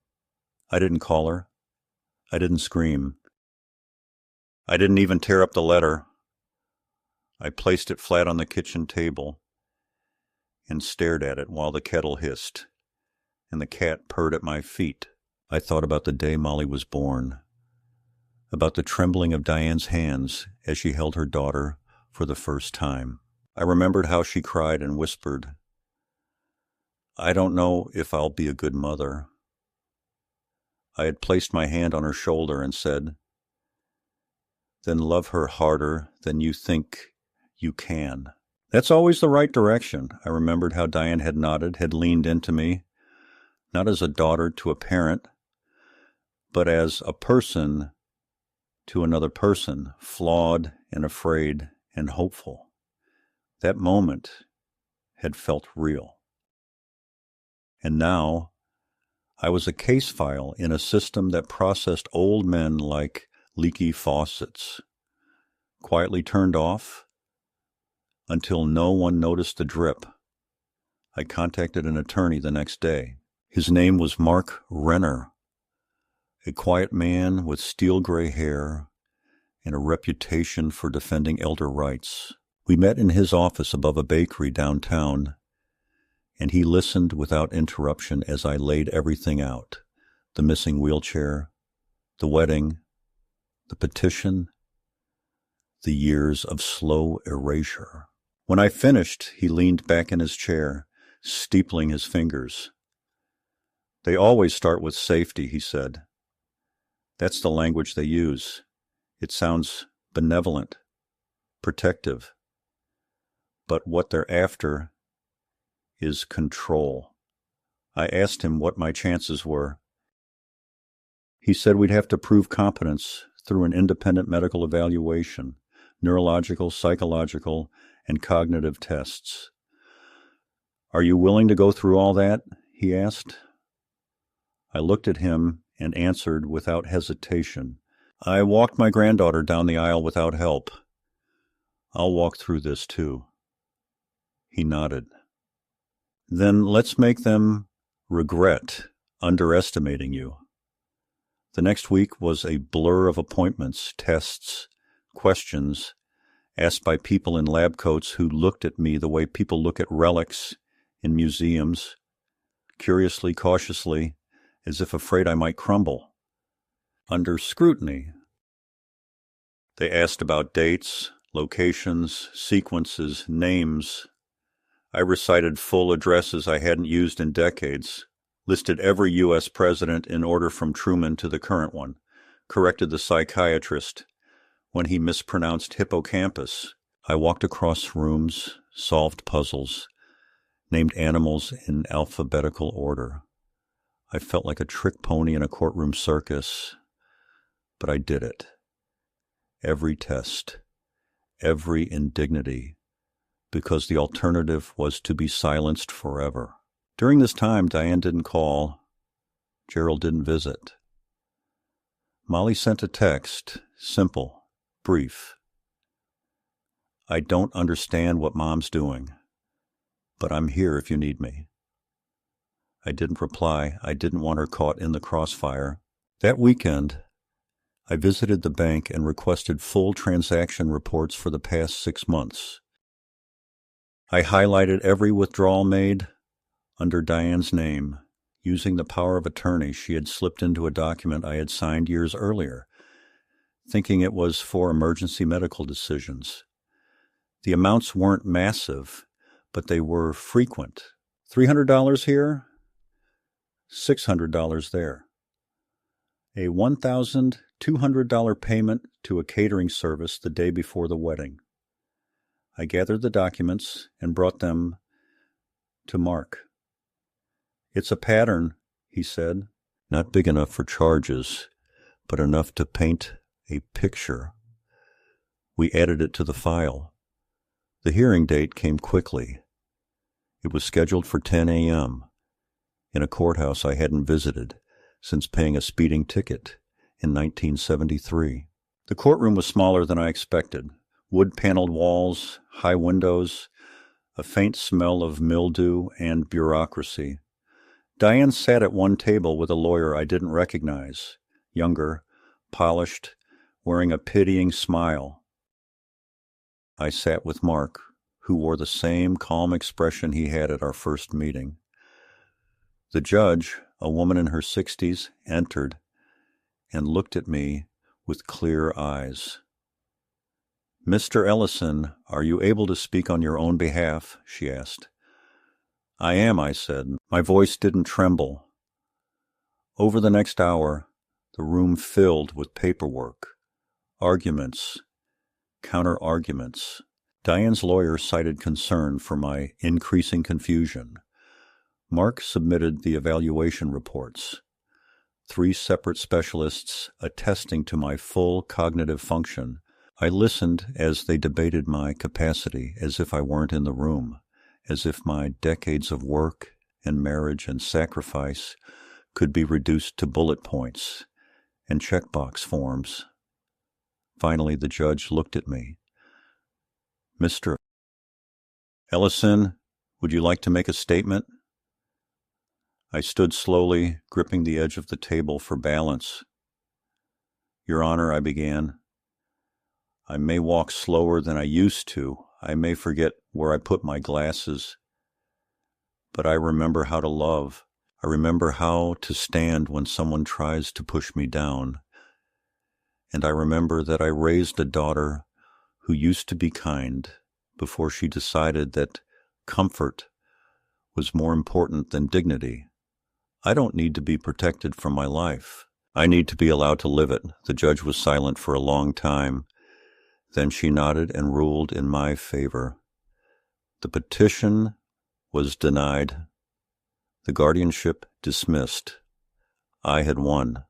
I didn't call her. I didn't scream. I didn't even tear up the letter. I placed it flat on the kitchen table and stared at it while the kettle hissed and the cat purred at my feet. I thought about the day Molly was born, about the trembling of Diane's hands as she held her daughter for the first time. I remembered how she cried and whispered, "I don't know if I'll be a good mother." I had placed my hand on her shoulder and said, "Then love her harder than you think you can." That's always the right direction. I remembered how Diane had nodded, had leaned into me, not as a daughter to a parent, but as a person to another person, flawed and afraid and hopeful. That moment had felt real. And now I was a case file in a system that processed old men like leaky faucets, quietly turned off until no one noticed the drip. I contacted an attorney the next day. His name was Mark Renner, a quiet man with steel gray hair and a reputation for defending elder rights. We met in his office above a bakery downtown, and he listened without interruption as I laid everything out: the missing wheelchair, the wedding, the petition, the years of slow erasure. When I finished, he leaned back in his chair, steepling his fingers. "They always start with safety," he said. "That's the language they use. It sounds benevolent, protective. But what they're after is control." I asked him what my chances were. He said we'd have to prove competence through an independent medical evaluation, neurological, psychological, and cognitive tests. "Are you willing to go through all that?" he asked. I looked at him and answered without hesitation. "I walked my granddaughter down the aisle without help. I'll walk through this too." He nodded. "Then let's make them regret underestimating you." The next week was a blur of appointments, tests, questions asked by people in lab coats who looked at me the way people look at relics in museums, curiously, cautiously, as if afraid I might crumble under scrutiny. They asked about dates, locations, sequences, names. I recited full addresses I hadn't used in decades, listed every U.S. president in order from Truman to the current one, corrected the psychiatrist when he mispronounced hippocampus. I walked across rooms, solved puzzles, named animals in alphabetical order. I felt like a trick pony in a courtroom circus, but I did it. Every test, every indignity, because the alternative was to be silenced forever. During this time, Diane didn't call. Gerald didn't visit. Molly sent a text, simple, brief. "I don't understand what Mom's doing, but I'm here if you need me." I didn't reply. I didn't want her caught in the crossfire. That weekend, I visited the bank and requested full transaction reports for the past 6 months. I highlighted every withdrawal made under Diane's name, using the power of attorney she had slipped into a document I had signed years earlier, thinking it was for emergency medical decisions. The amounts weren't massive, but they were frequent. $300 here, $600 there. A $1,200 payment to a catering service the day before the wedding. I gathered the documents and brought them to Mark. "It's a pattern," he said, "not big enough for charges, but enough to paint a picture." We added it to the file. The hearing date came quickly. It was scheduled for 10 a.m. in a courthouse I hadn't visited, since paying a speeding ticket in 1973. The courtroom was smaller than I expected. Wood-paneled walls, high windows, a faint smell of mildew and bureaucracy. Diane sat at one table with a lawyer I didn't recognize, younger, polished, wearing a pitying smile. I sat with Mark, who wore the same calm expression he had at our first meeting. The judge, a woman in her 60s, entered and looked at me with clear eyes. "Mr. Ellison, are you able to speak on your own behalf?" she asked. "I am," I said. My voice didn't tremble. Over the next hour, the room filled with paperwork, arguments, counter-arguments. Diane's lawyer cited concern for my increasing confusion. Mark submitted the evaluation reports, 3 separate specialists attesting to my full cognitive function. I listened as they debated my capacity, as if I weren't in the room, as if my decades of work and marriage and sacrifice could be reduced to bullet points and checkbox forms. Finally, the judge looked at me. "Mr. Ellison, would you like to make a statement?" I stood slowly, gripping the edge of the table for balance. "Your Honor," I began, "I may walk slower than I used to. I may forget where I put my glasses. But I remember how to love. I remember how to stand when someone tries to push me down. And I remember that I raised a daughter who used to be kind before she decided that comfort was more important than dignity. I don't need to be protected from my life. I need to be allowed to live it." The judge was silent for a long time. Then she nodded and ruled in my favor. The petition was denied. The guardianship dismissed. I had won.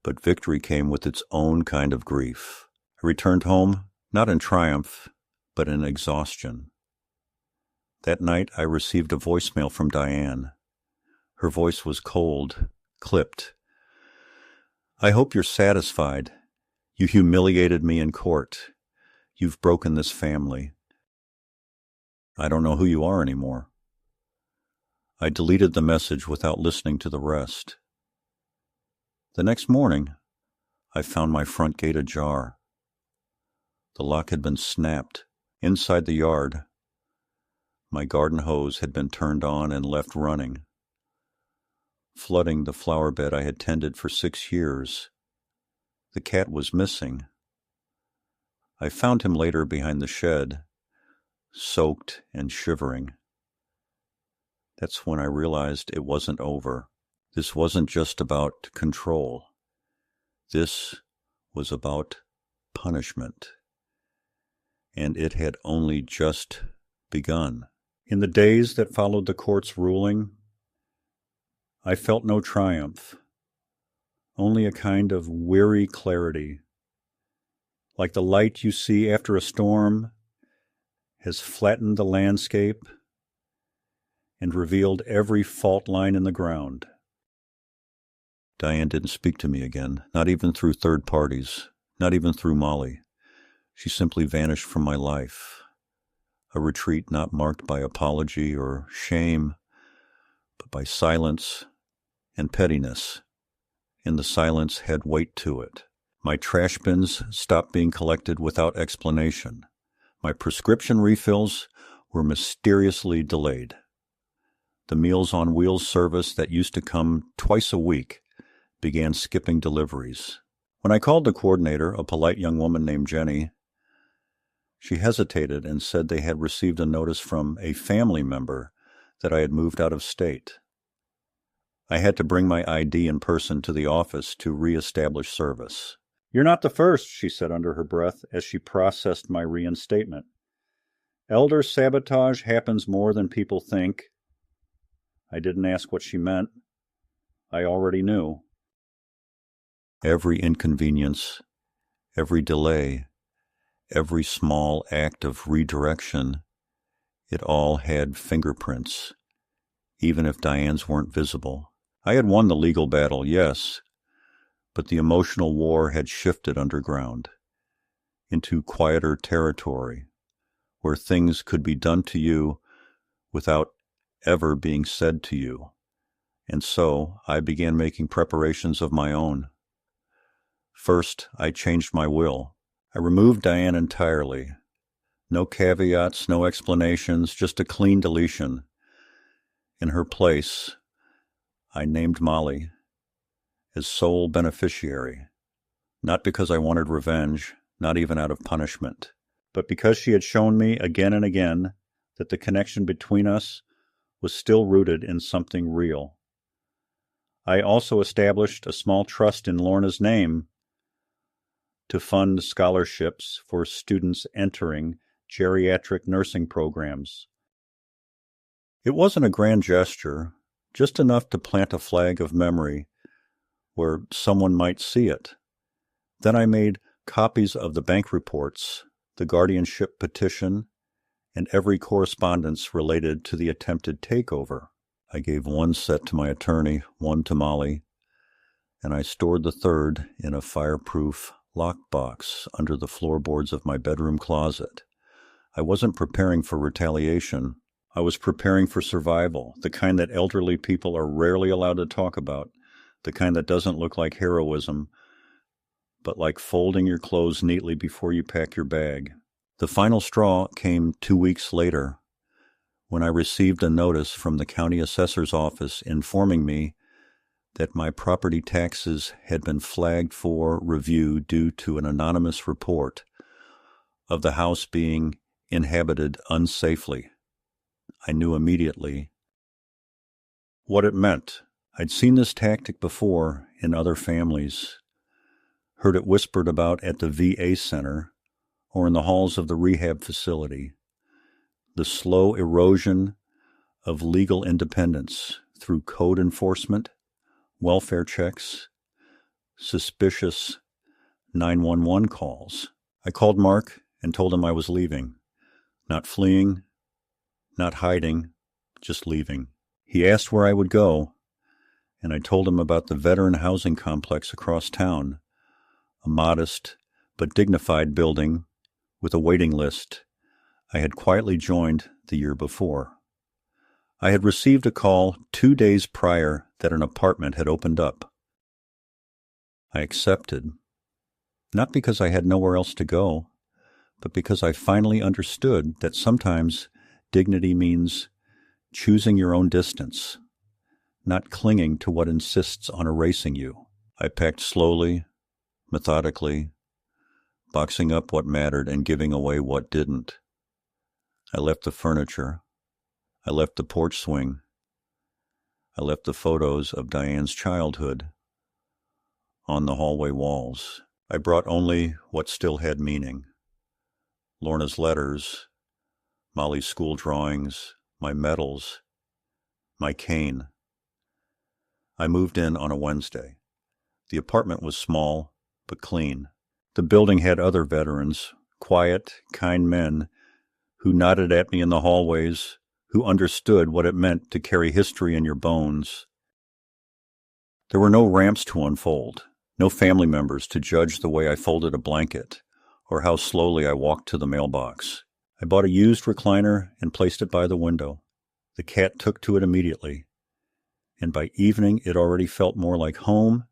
But victory came with its own kind of grief. I returned home, not in triumph, but in exhaustion. That night I received a voicemail from Diane. Her voice was cold, clipped. "I hope you're satisfied. You humiliated me in court. You've broken this family. I don't know who you are anymore." I deleted the message without listening to the rest. The next morning, I found my front gate ajar. The lock had been snapped. Inside the yard, my garden hose had been turned on and left running, flooding the flower bed I had tended for 6 years. The cat was missing. I found him later behind the shed, soaked and shivering. That's when I realized it wasn't over. This wasn't just about control. This was about punishment. And it had only just begun. In the days that followed the court's ruling, I felt no triumph, only a kind of weary clarity, like the light you see after a storm has flattened the landscape and revealed every fault line in the ground. Diane didn't speak to me again, not even through third parties, not even through Molly. She simply vanished from my life, a retreat not marked by apology or shame, but by silence and pettiness. And the silence had weight to it. My trash bins stopped being collected without explanation. My prescription refills were mysteriously delayed. The Meals on Wheels service that used to come twice a week began skipping deliveries. When I called the coordinator, a polite young woman named Jenny, she hesitated and said they had received a notice from a family member that I had moved out of state. I had to bring my ID in person to the office to reestablish service. "You're not the first," she said under her breath as she processed my reinstatement. "Elder sabotage happens more than people think." I didn't ask what she meant. I already knew. Every inconvenience, every delay, every small act of redirection, it all had fingerprints, even if Diane's weren't visible. I had won the legal battle, yes, but the emotional war had shifted underground into quieter territory where things could be done to you without ever being said to you. And so I began making preparations of my own. First, I changed my will. I removed Diane entirely. No caveats, no explanations, just a clean deletion. In her place, I named Molly as sole beneficiary, not because I wanted revenge, not even out of punishment, but because she had shown me again and again that the connection between us was still rooted in something real. I also established a small trust in Lorna's name to fund scholarships for students entering geriatric nursing programs. It wasn't a grand gesture, just enough to plant a flag of memory where someone might see it. Then I made copies of the bank reports, the guardianship petition, and every correspondence related to the attempted takeover. I gave one set to my attorney, one to Molly, and I stored the third in a fireproof lockbox under the floorboards of my bedroom closet. I wasn't preparing for retaliation. I was preparing for survival, the kind that elderly people are rarely allowed to talk about, the kind that doesn't look like heroism, but like folding your clothes neatly before you pack your bag. The final straw came 2 weeks later, when I received a notice from the county assessor's office informing me that my property taxes had been flagged for review due to an anonymous report of the house being inhabited unsafely. I knew immediately what it meant. I'd seen this tactic before in other families, heard it whispered about at the VA center or in the halls of the rehab facility. The slow erosion of legal independence through code enforcement, welfare checks, suspicious 911 calls. I called Mark and told him I was leaving. Not fleeing, not hiding, just leaving. He asked where I would go, and I told him about the veteran housing complex across town, a modest but dignified building with a waiting list I had quietly joined the year before. I had received a call 2 days prior that an apartment had opened up. I accepted, not because I had nowhere else to go, but because I finally understood that sometimes dignity means choosing your own distance, not clinging to what insists on erasing you. I packed slowly, methodically, boxing up what mattered and giving away what didn't. I left the furniture. I left the porch swing. I left the photos of Diane's childhood on the hallway walls. I brought only what still had meaning. Lorna's letters, Molly's school drawings, my medals, my cane. I moved in on a Wednesday. The apartment was small, but clean. The building had other veterans, quiet, kind men who nodded at me in the hallways, who understood what it meant to carry history in your bones. There were no ramps to unfold, no family members to judge the way I folded a blanket or how slowly I walked to the mailbox. I bought a used recliner and placed it by the window. The cat took to it immediately, and by evening it already felt more like home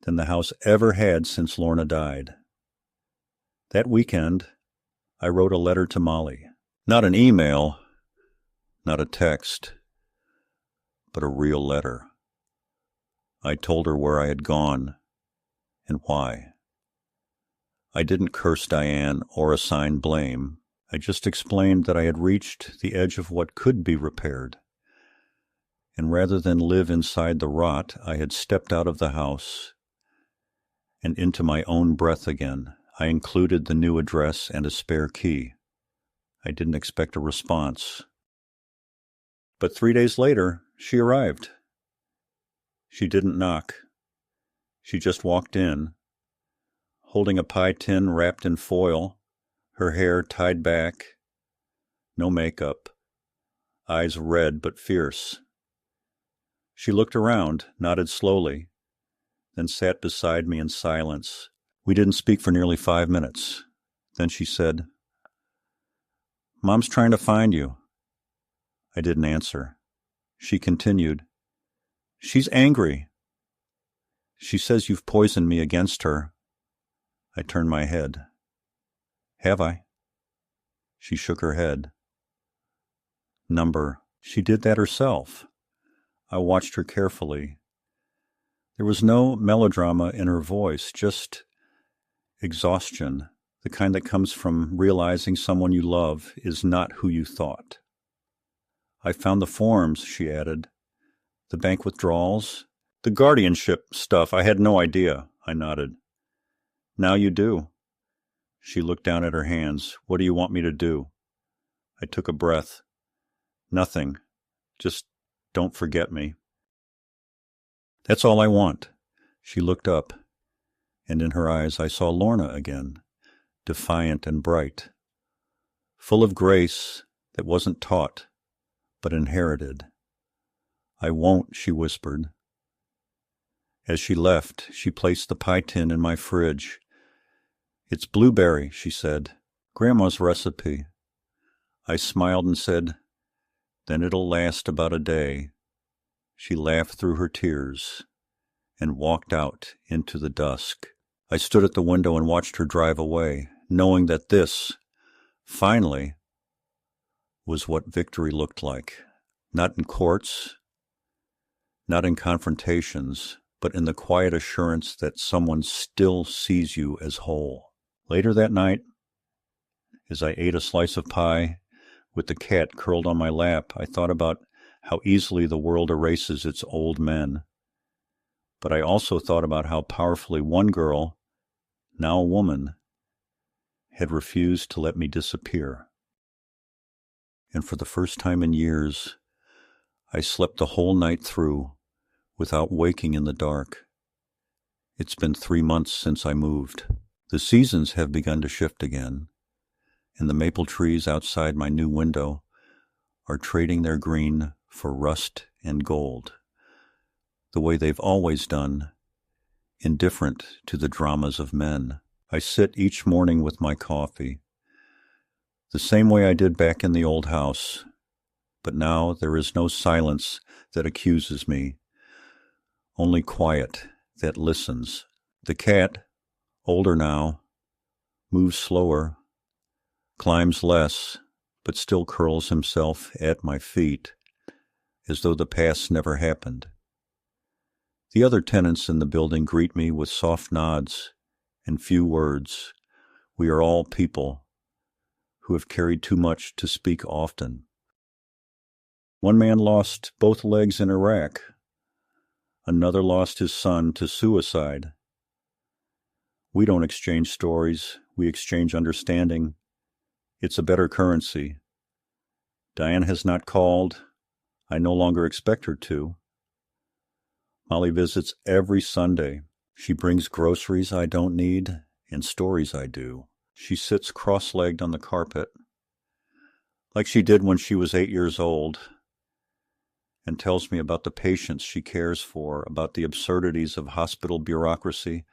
than the house ever had since Lorna died. That weekend, I wrote a letter to Molly. Not an email, not a text, but a real letter. I told her where I had gone and why. I didn't curse Diane or assign blame. I just explained that I had reached the edge of what could be repaired. And rather than live inside the rot, I had stepped out of the house and into my own breath again. I included the new address and a spare key. I didn't expect a response. But 3 days later, she arrived. She didn't knock. She just walked in, holding a pie tin wrapped in foil, her hair tied back, no makeup, eyes red but fierce. She looked around, nodded slowly, then sat beside me in silence. We didn't speak for nearly 5 minutes. Then she said, "Mom's trying to find you." I didn't answer. She continued, "She's angry. She says you've poisoned me against her." I turned my head. "Have I?" She shook her head. She did that herself. I watched her carefully. There was no melodrama in her voice, just exhaustion, the kind that comes from realizing someone you love is not who you thought. "I found the forms," she added. "The bank withdrawals, the guardianship stuff. I had no idea." I nodded. "Now you do." She looked down at her hands. "What do you want me to do?" I took a breath. "Nothing. Just don't forget me." "That's all I want." She looked up, and in her eyes I saw Lorna again, defiant and bright, full of grace that wasn't taught, but inherited. "I won't," she whispered. As she left, she placed the pie tin in my fridge. "It's blueberry," she said. "Grandma's recipe." I smiled and said, "Then it'll last about a day." She laughed through her tears and walked out into the dusk. I stood at the window and watched her drive away, knowing that this, finally, was what victory looked like. Not in courts, not in confrontations, but in the quiet assurance that someone still sees you as whole. Later that night, as I ate a slice of pie with the cat curled on my lap, I thought about how easily the world erases its old men. But I also thought about how powerfully one girl, now a woman, had refused to let me disappear. And for the first time in years, I slept the whole night through without waking in the dark. It's been 3 months since I moved. The seasons have begun to shift again, and the maple trees outside my new window are trading their green for rust and gold, the way they've always done, indifferent to the dramas of men. I sit each morning with my coffee, the same way I did back in the old house, but now there is no silence that accuses me, only quiet that listens. The cat, older now, moves slower, climbs less, but still curls himself at my feet, as though the past never happened. The other tenants in the building greet me with soft nods and few words. We are all people who have carried too much to speak often. One man lost both legs in Iraq. Another lost his son to suicide. We don't exchange stories. We exchange understanding. It's a better currency. Diane has not called. I no longer expect her to. Molly visits every Sunday. She brings groceries I don't need and stories I do. She sits cross-legged on the carpet, like she did when she was 8 years old, and tells me about the patients she cares for, about the absurdities of hospital bureaucracy,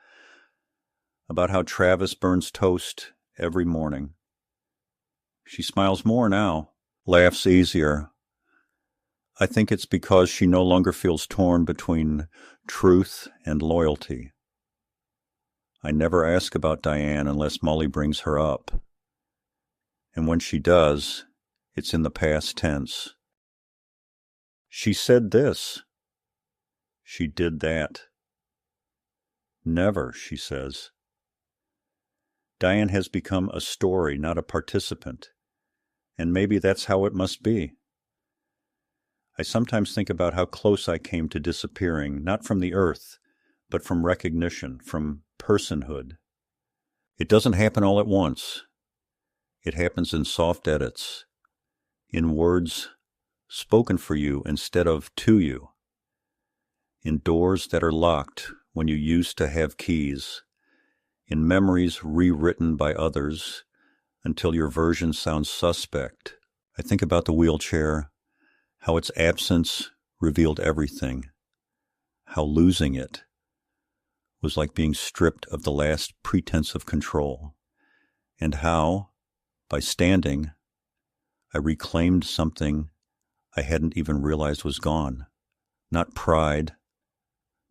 about how Travis burns toast every morning. She smiles more now, laughs easier. I think it's because she no longer feels torn between truth and loyalty. I never ask about Diane unless Molly brings her up. And when she does, it's in the past tense. She said this. She did that. Never, she says. Diane has become a story, not a participant. And maybe that's how it must be. I sometimes think about how close I came to disappearing, not from the earth, but from recognition, from personhood. It doesn't happen all at once. It happens in soft edits, in words spoken for you instead of to you, in doors that are locked when you used to have keys, in memories rewritten by others until your version sounds suspect. I think about the wheelchair, how its absence revealed everything. how losing it was like being stripped of the last pretense of control, and how, by standing, I reclaimed something I hadn't even realized was gone. Not pride,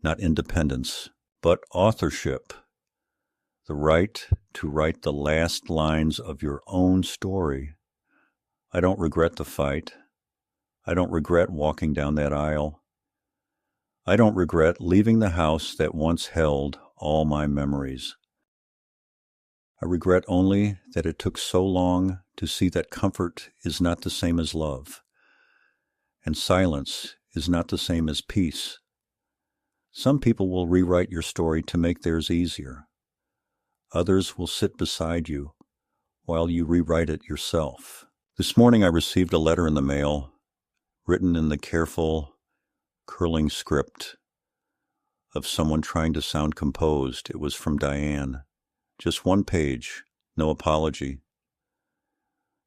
not independence, but authorship. The right to write the last lines of your own story. I don't regret the fight. I don't regret walking down that aisle. I don't regret leaving the house that once held all my memories. I regret only that it took so long to see that comfort is not the same as love, and silence is not the same as peace. Some people will rewrite your story to make theirs easier. Others will sit beside you while you rewrite it yourself. This morning I received a letter in the mail, written in the careful, curling script of someone trying to sound composed. It was from Diane. Just one page, no apology,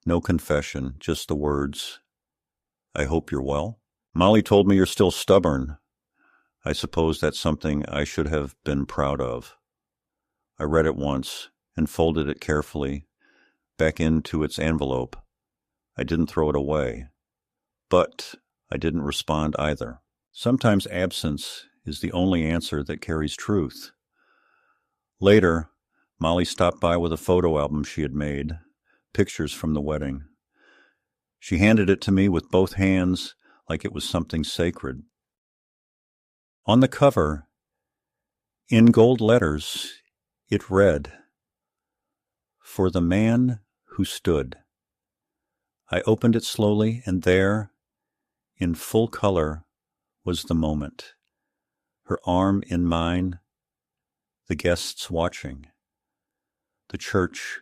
no confession, just the words, "I hope you're well." Molly told me you're still stubborn. I suppose that's something I should have been proud of. I read it once and folded it carefully back into its envelope. I didn't throw it away, but I didn't respond either. Sometimes absence is the only answer that carries truth. Later, Molly stopped by with a photo album she had made, pictures from the wedding. She handed it to me with both hands like it was something sacred. On the cover, in gold letters, it read, "For the man who stood." I opened it slowly, and there, in full color, was the moment. Her arm in mine, the guests watching, the church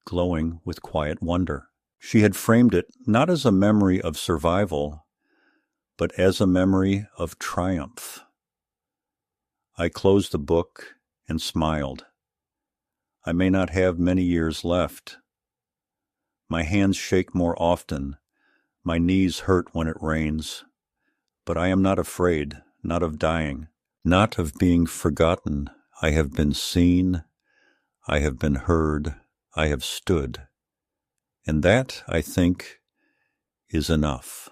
glowing with quiet wonder. She had framed it not as a memory of survival, but as a memory of triumph. I closed the book and smiled. I may not have many years left. My hands shake more often. My knees hurt when it rains. But I am not afraid, not of dying, not of being forgotten. I have been seen. I have been heard. I have stood. And that, I think, is enough.